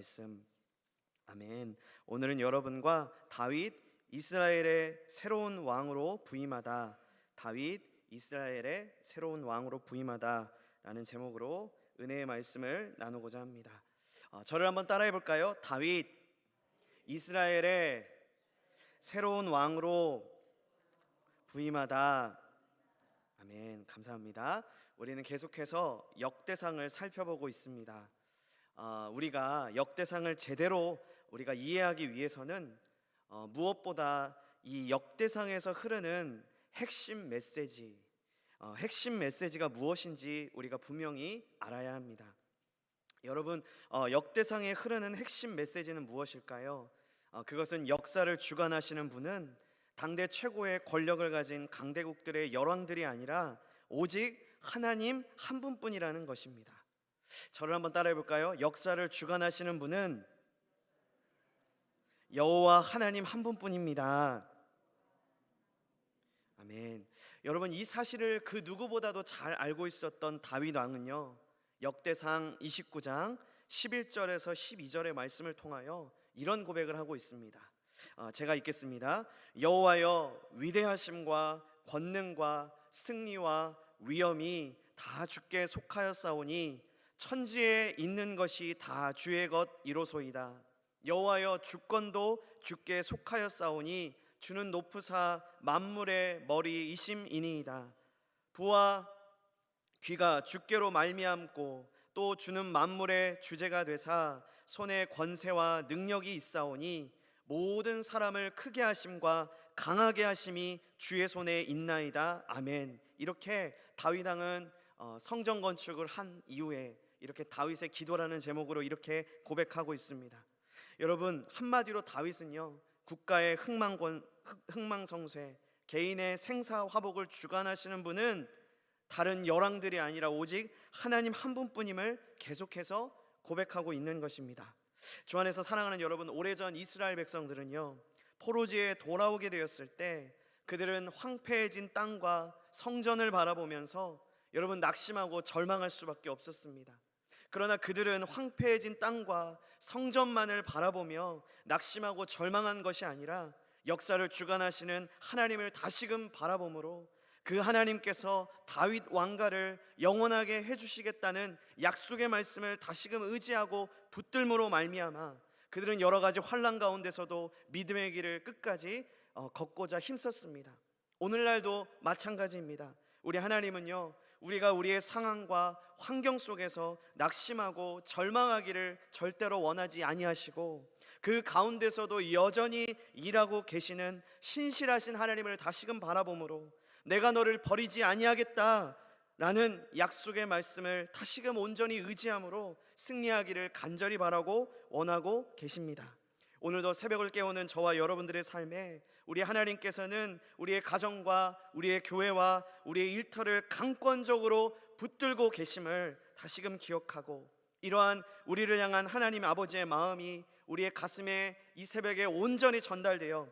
말씀. 아멘. 오늘은 여러분과 다윗 이스라엘의 새로운 왕으로 부임하다, 다윗 이스라엘의 새로운 왕으로 부임하다 라는 제목으로 은혜의 말씀을 나누고자 합니다. 저를 한번 따라해 볼까요? 다윗 이스라엘의 새로운 왕으로 부임하다. 아멘. 감사합니다. 우리는 계속해서 역대상을 살펴보고 있습니다. 우리가 역대상을 제대로 우리가 이해하기 위해서는 무엇보다 이 역대상에서 흐르는 핵심 메시지가 무엇인지 우리가 분명히 알아야 합니다. 여러분, 역대상에 흐르는 핵심 메시지는 무엇일까요? 그것은 역사를 주관하시는 분은 당대 최고의 권력을 가진 강대국들의 열왕들이 아니라 오직 하나님 한 분뿐이라는 것입니다. 저를 한번 따라해 볼까요? 역사를 주관하시는 분은 여호와 하나님 한 분뿐입니다. 아멘. 여러분, 이 사실을 그 누구보다도 잘 알고 있었던 다윗 왕은요, 역대상 29장 11절에서 12절의 말씀을 통하여 이런 고백을 하고 있습니다. 제가 읽겠습니다. 여호와여, 위대하심과 권능과 승리와 위엄이 다 주께 속하였사오니 천지에 있는 것이 다 주의 것이로소이다. 여호와여, 주권도 주께 속하였사오니 주는 높으사 만물의 머리이심이니이다. 부와 귀가 주께로 말미암고 또 주는 만물의 주제가 되사 손에 권세와 능력이 있사오니 모든 사람을 크게 하심과 강하게 하심이 주의 손에 있나이다. 아멘. 이렇게 다윗 왕은 성전 건축을 한 이후에 이렇게 다윗의 기도라는 제목으로 이렇게 고백하고 있습니다. 여러분, 한마디로 다윗은요, 국가의 흥망성쇠, 개인의 생사화복을 주관하시는 분은 다른 열왕들이 아니라 오직 하나님 한 분뿐임을 계속해서 고백하고 있는 것입니다. 주 안에서 사랑하는 여러분, 오래전 이스라엘 백성들은요, 포로지에 돌아오게 되었을 때 그들은 황폐해진 땅과 성전을 바라보면서 여러분 낙심하고 절망할 수밖에 없었습니다. 그러나 그들은 황폐해진 땅과 성전만을 바라보며 낙심하고 절망한 것이 아니라 역사를 주관하시는 하나님을 다시금 바라보므로 그 하나님께서 다윗 왕가를 영원하게 해주시겠다는 약속의 말씀을 다시금 의지하고 붙들므로 말미암아 그들은 여러 가지 환난 가운데서도 믿음의 길을 끝까지 걷고자 힘썼습니다. 오늘날도 마찬가지입니다. 우리 하나님은요, 우리가 우리의 상황과 환경 속에서 낙심하고 절망하기를 절대로 원하지 아니하시고 그 가운데서도 여전히 일하고 계시는 신실하신 하나님을 다시금 바라보므로 내가 너를 버리지 아니하겠다 라는 약속의 말씀을 다시금 온전히 의지함으로 승리하기를 간절히 바라고 원하고 계십니다. 오늘도 새벽을 깨우는 저와 여러분들의 삶에 우리 하나님께서는 우리의 가정과 우리의 교회와 우리의 일터를 강권적으로 붙들고 계심을 다시금 기억하고, 이러한 우리를 향한 하나님 아버지의 마음이 우리의 가슴에 이 새벽에 온전히 전달되어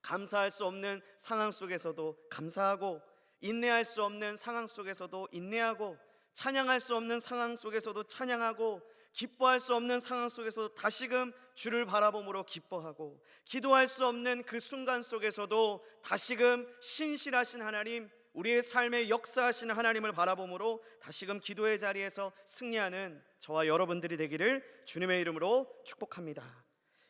감사할 수 없는 상황 속에서도 감사하고, 인내할 수 없는 상황 속에서도 인내하고, 찬양할 수 없는 상황 속에서도 찬양하고, 기뻐할 수 없는 상황 속에서도 다시금 주를 바라봄으로 기뻐하고, 기도할 수 없는 그 순간 속에서도 다시금 신실하신 하나님, 우리의 삶에 역사하시는 하나님을 바라봄으로 다시금 기도의 자리에서 승리하는 저와 여러분들이 되기를 주님의 이름으로 축복합니다.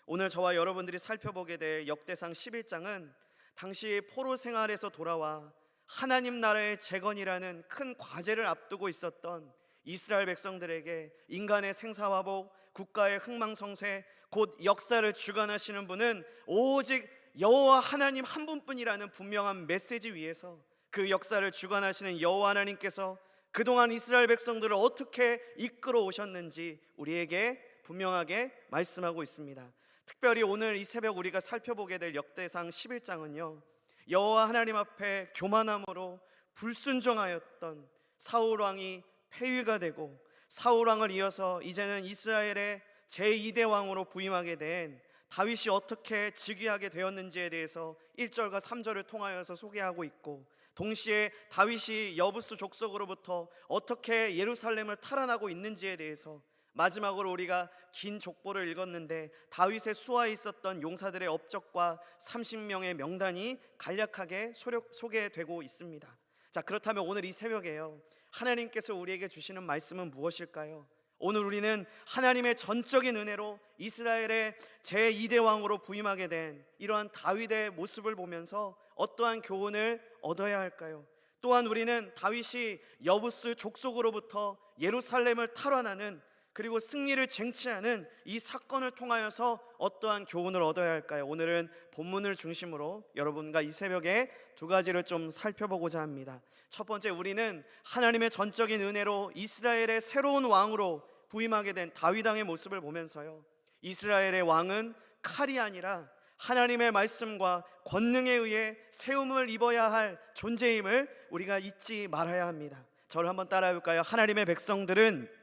오늘 저와 여러분들이 살펴보게 될 역대상 11장은 당시 포로 생활에서 돌아와 하나님 나라의 재건이라는 큰 과제를 앞두고 있었던 이스라엘 백성들에게 인간의 생사화복, 국가의 흥망성쇠, 곧 역사를 주관하시는 분은 오직 여호와 하나님 한 분뿐이라는 분명한 메시지 위에서 그 역사를 주관하시는 여호와 하나님께서 그동안 이스라엘 백성들을 어떻게 이끌어 오셨는지 우리에게 분명하게 말씀하고 있습니다. 특별히 오늘 이 새벽 우리가 살펴보게 될 역대상 11장은요, 여호와 하나님 앞에 교만함으로 불순종하였던 사울 왕이 폐위가 되고, 사울 왕을 이어서 이제는 이스라엘의 제2대 왕으로 부임하게 된 다윗이 어떻게 즉위하게 되었는지에 대해서 1절과 3절을 통하여서 소개하고 있고, 동시에 다윗이 여부스 족속으로부터 어떻게 예루살렘을 탈환하고 있는지에 대해서 마지막으로 우리가 긴 족보를 읽었는데 다윗의 수하에 있었던 용사들의 업적과 30명의 명단이 간략하게 소개되고 있습니다. 자, 그렇다면 오늘 이 새벽에요, 하나님께서 우리에게 주시는 말씀은 무엇일까요? 오늘 우리는 하나님의 전적인 은혜로 이스라엘의 제2대 왕으로 부임하게 된 이러한 다윗의 모습을 보면서 어떠한 교훈을 얻어야 할까요? 또한 우리는 다윗이 여부스 족속으로부터 예루살렘을 탈환하는, 그리고 승리를 쟁취하는 이 사건을 통하여서 어떠한 교훈을 얻어야 할까요? 오늘은 본문을 중심으로 여러분과 이 새벽에 두 가지를 좀 살펴보고자 합니다. 첫 번째, 우리는 하나님의 전적인 은혜로 이스라엘의 새로운 왕으로 부임하게 된 다윗 왕의 모습을 보면서요, 이스라엘의 왕은 칼이 아니라 하나님의 말씀과 권능에 의해 세움을 입어야 할 존재임을 우리가 잊지 말아야 합니다. 저를 한번 따라해 볼까요? 하나님의 백성들은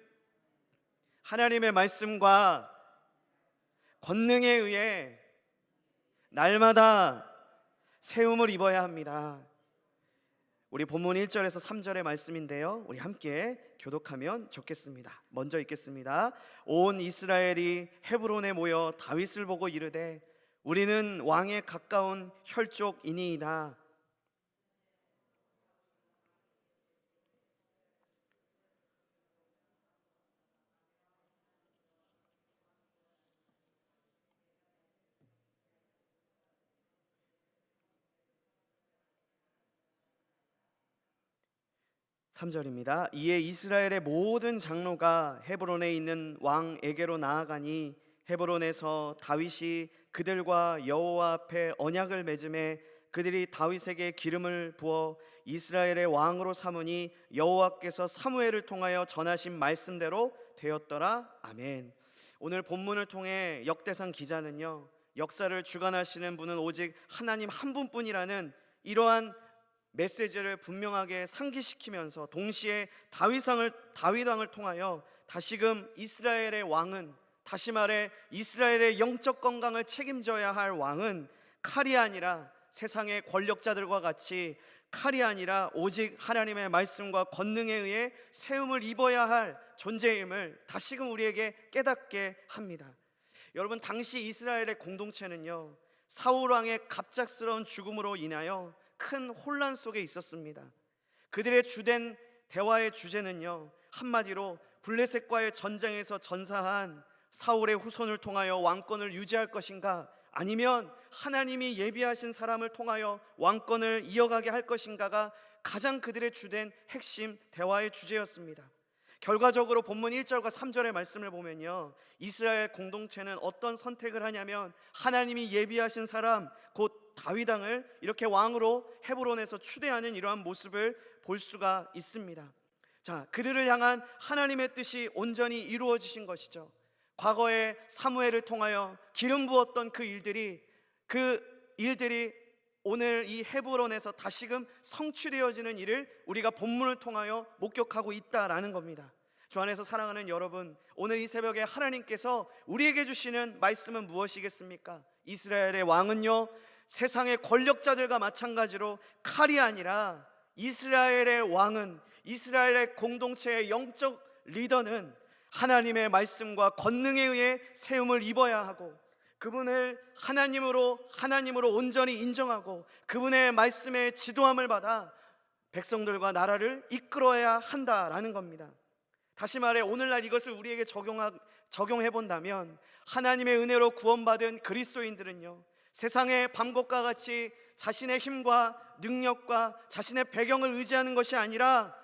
하나님의 말씀과 권능에 의해 날마다 세움을 입어야 합니다. 우리 본문 1절에서 3절의 말씀인데요, 우리 함께 교독하면 좋겠습니다. 먼저 읽겠습니다. 온 이스라엘이 헤브론에 모여 다윗을 보고 이르되 우리는 왕에 가까운 혈족이니이다. 3절입니다. 이에 이스라엘의 모든 장로가 헤브론에 있는 왕에게로 나아가니 헤브론에서 다윗이 그들과 여호와 앞에 언약을 맺음에 그들이 다윗에게 기름을 부어 이스라엘의 왕으로 삼으니 여호와께서 사무엘을 통하여 전하신 말씀대로 되었더라. 아멘. 오늘 본문을 통해 역대상 기자는요, 역사를 주관하시는 분은 오직 하나님 한 분뿐이라는 이러한 메시지를 분명하게 상기시키면서 동시에 다윗 왕을 통하여 다시금 이스라엘의 왕은, 다시 말해 이스라엘의 영적 건강을 책임져야 할 왕은 칼이 아니라 세상의 권력자들과 같이 칼이 아니라 오직 하나님의 말씀과 권능에 의해 세움을 입어야 할 존재임을 다시금 우리에게 깨닫게 합니다. 여러분, 당시 이스라엘의 공동체는요, 사울 왕의 갑작스러운 죽음으로 인하여 큰 혼란 속에 있었습니다. 그들의 주된 대화의 주제는요, 한마디로 블레셋과의 전쟁에서 전사한 사울의 후손을 통하여 왕권을 유지할 것인가, 아니면 하나님이 예비하신 사람을 통하여 왕권을 이어가게 할 것인가가 가장 그들의 주된 핵심 대화의 주제였습니다. 결과적으로 본문 1절과 3절의 말씀을 보면요, 이스라엘 공동체는 어떤 선택을 하냐면 하나님이 예비하신 사람 곧 다윗 왕을 이렇게 왕으로 헤브론에서 추대하는 이러한 모습을 볼 수가 있습니다. 자, 그들을 향한 하나님의 뜻이 온전히 이루어지신 것이죠. 과거에 사무엘을 통하여 기름 부었던 그 일들이 오늘 이 헤브론에서 다시금 성취되어지는 일을 우리가 본문을 통하여 목격하고 있다라는 겁니다. 주 안에서 사랑하는 여러분, 오늘 이 새벽에 하나님께서 우리에게 주시는 말씀은 무엇이겠습니까? 이스라엘의 왕은요, 세상의 권력자들과 마찬가지로 칼이 아니라 이스라엘의 왕은, 이스라엘의 공동체의 영적 리더는 하나님의 말씀과 권능에 의해 세움을 입어야 하고 그분을 하나님으로 온전히 인정하고 그분의 말씀에 지도함을 받아 백성들과 나라를 이끌어야 한다라는 겁니다. 다시 말해 오늘날 이것을 우리에게 적용해 본다면 하나님의 은혜로 구원받은 그리스도인들은요, 세상의 밤것과 같이 자신의 힘과 능력과 자신의 배경을 의지하는 것이 아니라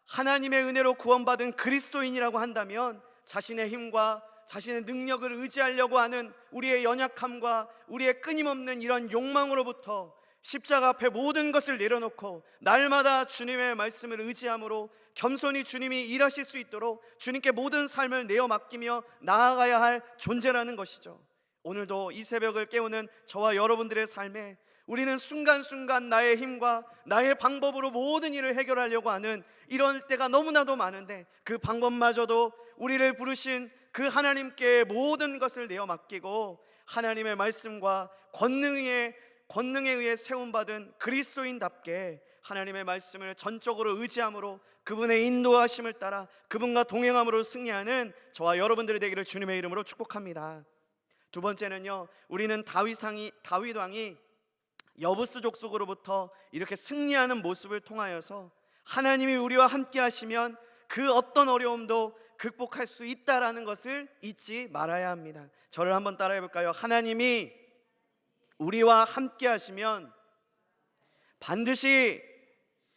하나님의 은혜로 구원받은 그리스도인이라고 한다면 자신의 힘과 자신의 능력을 의지하려고 하는 우리의 연약함과 우리의 끊임없는 이런 욕망으로부터 십자가 앞에 모든 것을 내려놓고 날마다 주님의 말씀을 의지함으로 겸손히 주님이 일하실 수 있도록 주님께 모든 삶을 내어 맡기며 나아가야 할 존재라는 것이죠. 오늘도 이 새벽을 깨우는 저와 여러분들의 삶에 우리는 순간순간 나의 힘과 나의 방법으로 모든 일을 해결하려고 하는 이런 때가 너무나도 많은데 그 방법마저도 우리를 부르신 그 하나님께 모든 것을 내어 맡기고 하나님의 말씀과 권능에 의해 세움받은 그리스도인답게 하나님의 말씀을 전적으로 의지함으로 그분의 인도하심을 따라 그분과 동행함으로 승리하는 저와 여러분들이 되기를 주님의 이름으로 축복합니다. 두 번째는요, 우리는 다윗 왕이 여부스 족속으로부터 이렇게 승리하는 모습을 통하여서 하나님이 우리와 함께 하시면 그 어떤 어려움도 극복할 수 있다라는 것을 잊지 말아야 합니다. 저를 한번 따라해 볼까요? 하나님이 우리와 함께 하시면 반드시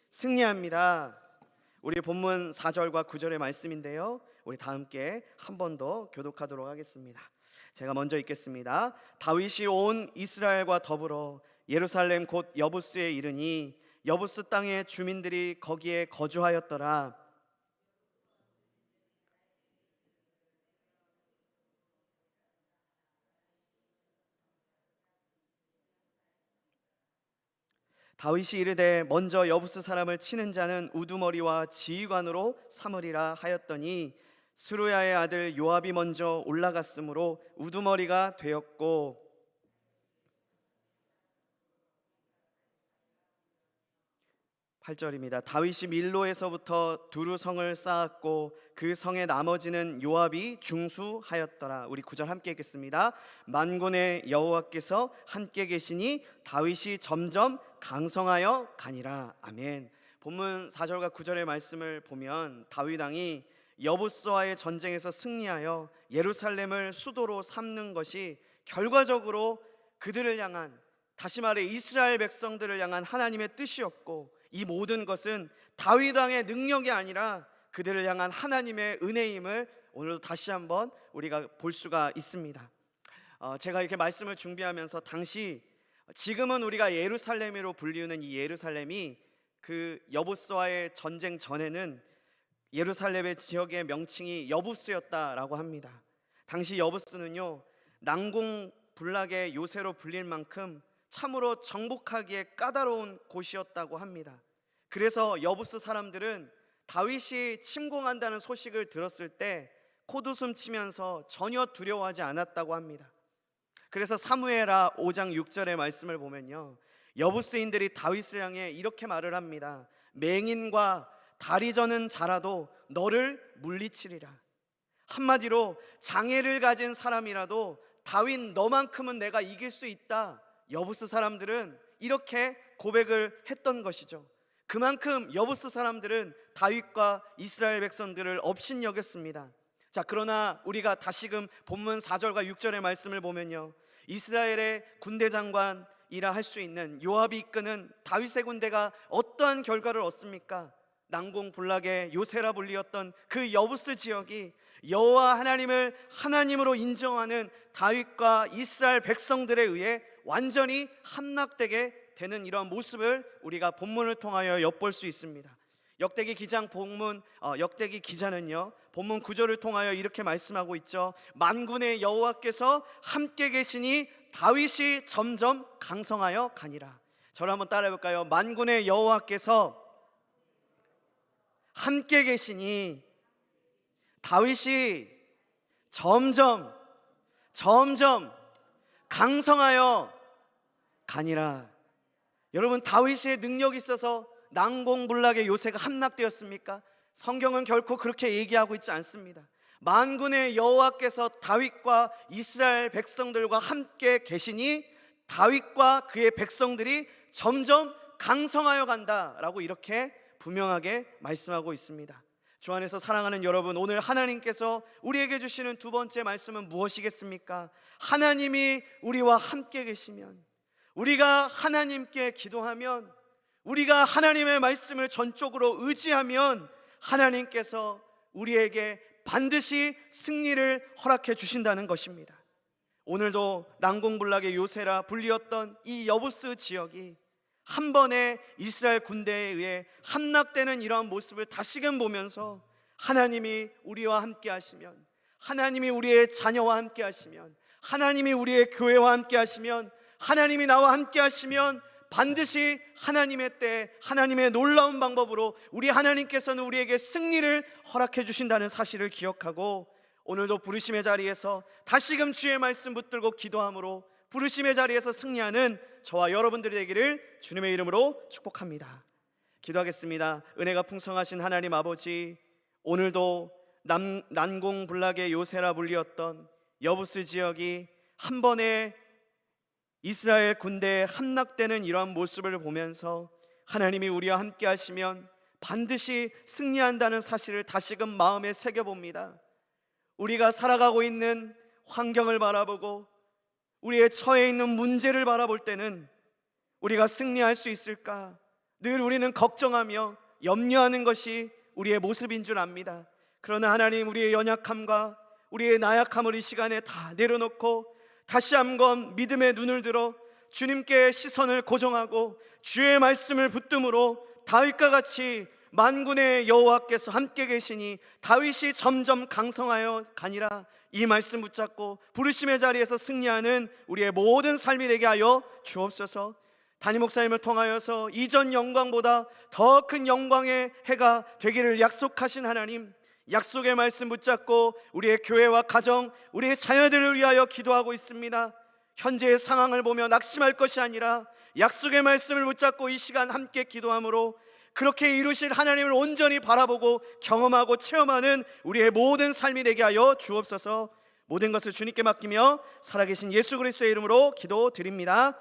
승리합니다. 우리 본문 4절과 9절의 말씀인데요, 우리 다 함께 한 번 더 교독하도록 하겠습니다. 제가 먼저 읽겠습니다. 다윗이 온 이스라엘과 더불어 예루살렘 곧 여부스에 이르니 여부스 땅의 주민들이 거기에 거주하였더라. 다윗이 이르되 먼저 여부스 사람을 치는 자는 우두머리와 지휘관으로 삼으리라 하였더니 스루야의 아들 요압이 먼저 올라갔으므로 우두머리가 되었고, 8절입니다. 다윗이 밀로에서부터 두루 성을 쌓았고 그 성의 나머지는 요압이 중수하였더라. 우리 9절 함께 읽겠습니다. 만군의 여호와께서 함께 계시니 다윗이 점점 강성하여 가니라. 아멘. 본문 4절과 9절의 말씀을 보면 다윗 왕이 여부스와의 전쟁에서 승리하여 예루살렘을 수도로 삼는 것이 결과적으로 그들을 향한, 다시 말해 이스라엘 백성들을 향한 하나님의 뜻이었고, 이 모든 것은 다윗 왕의 능력이 아니라 그들을 향한 하나님의 은혜임을 오늘도 다시 한번 우리가 볼 수가 있습니다. 제가 이렇게 말씀을 준비하면서 당시, 지금은 우리가 예루살렘으로 불리우는 이 예루살렘이 그 여부스와의 전쟁 전에는 예루살렘의 지역의 명칭이 여부스였다라고 합니다. 당시 여부스는요, 난공불락의 요새로 불릴 만큼 참으로 정복하기에 까다로운 곳이었다고 합니다. 그래서 여부스 사람들은 다윗이 침공한다는 소식을 들었을 때 콧웃음 치면서 전혀 두려워하지 않았다고 합니다. 그래서 사무엘하 5장 6절의 말씀을 보면요, 여부스인들이 다윗을 향해 이렇게 말을 합니다. 맹인과 다리 저는 자라도 너를 물리치리라. 한마디로 장애를 가진 사람이라도 다윗 너만큼은 내가 이길 수 있다, 여부스 사람들은 이렇게 고백을 했던 것이죠. 그만큼 여부스 사람들은 다윗과 이스라엘 백성들을 업신여겼습니다. 자, 그러나 우리가 다시금 본문 4절과 6절의 말씀을 보면요, 이스라엘의 군대 장관이라 할 수 있는 요압이 이끄는 다윗의 군대가 어떠한 결과를 얻습니까? 난공불락의 요새라 불리었던 그 여부스 지역이 여호와 하나님을 하나님으로 인정하는 다윗과 이스라엘 백성들에 의해 완전히 함락되게 되는 이러한 모습을 우리가 본문을 통하여 엿볼 수 있습니다. 역대기 기자는요, 본문 9절을 통하여 이렇게 말씀하고 있죠. 만군의 여호와께서 함께 계시니 다윗이 점점 강성하여 가니라. 저를 한번 따라해 볼까요? 만군의 여호와께서 함께 계시니 다윗이 점점 강성하여 가니라. 여러분, 다윗의 능력이 있어서 난공불락의 요새가 함락되었습니까? 성경은 결코 그렇게 얘기하고 있지 않습니다. 만군의 여호와께서 다윗과 이스라엘 백성들과 함께 계시니 다윗과 그의 백성들이 점점 강성하여 간다라고 이렇게 분명하게 말씀하고 있습니다. 주 안에서 사랑하는 여러분, 오늘 하나님께서 우리에게 주시는 두 번째 말씀은 무엇이겠습니까? 하나님이 우리와 함께 계시면, 우리가 하나님께 기도하면, 우리가 하나님의 말씀을 전적으로 의지하면 하나님께서 우리에게 반드시 승리를 허락해 주신다는 것입니다. 오늘도 난공불락의 요새라 불리었던 이 여부스 지역이 한 번에 이스라엘 군대에 의해 함락되는 이러한 모습을 다시금 보면서 하나님이 우리와 함께 하시면, 하나님이 우리의 자녀와 함께 하시면, 하나님이 우리의 교회와 함께 하시면, 하나님이 나와 함께 하시면 반드시 하나님의 때, 하나님의 놀라운 방법으로 우리 하나님께서는 우리에게 승리를 허락해 주신다는 사실을 기억하고, 오늘도 부르심의 자리에서 다시금 주의 말씀 붙들고 기도함으로 부르심의 자리에서 승리하는 저와 여러분들이 되기를 주님의 이름으로 축복합니다. 기도하겠습니다. 은혜가 풍성하신 하나님 아버지, 오늘도 난공불락의 요새라 불리었던 여부스 지역이 한 번에 이스라엘 군대에 함락되는 이러한 모습을 보면서 하나님이 우리와 함께 하시면 반드시 승리한다는 사실을 다시금 마음에 새겨봅니다. 우리가 살아가고 있는 환경을 바라보고 우리의 처해 있는 문제를 바라볼 때는 우리가 승리할 수 있을까? 늘 우리는 걱정하며 염려하는 것이 우리의 모습인 줄 압니다. 그러나 하나님, 우리의 연약함과 우리의 나약함을 이 시간에 다 내려놓고 다시 한번 믿음의 눈을 들어 주님께 시선을 고정하고 주의 말씀을 붙듦으로 다윗과 같이 만군의 여호와께서 함께 계시니 다윗이 점점 강성하여 가니라, 이 말씀 붙잡고 부르심의 자리에서 승리하는 우리의 모든 삶이 되게 하여 주옵소서. 담임 목사님을 통하여서 이전 영광보다 더 큰 영광의 해가 되기를 약속하신 하나님, 약속의 말씀 붙잡고 우리의 교회와 가정, 우리의 자녀들을 위하여 기도하고 있습니다. 현재의 상황을 보며 낙심할 것이 아니라 약속의 말씀을 붙잡고 이 시간 함께 기도함으로 그렇게 이루실 하나님을 온전히 바라보고 경험하고 체험하는 우리의 모든 삶이 되게 하여 주옵소서. 모든 것을 주님께 맡기며 살아계신 예수 그리스도의 이름으로 기도드립니다.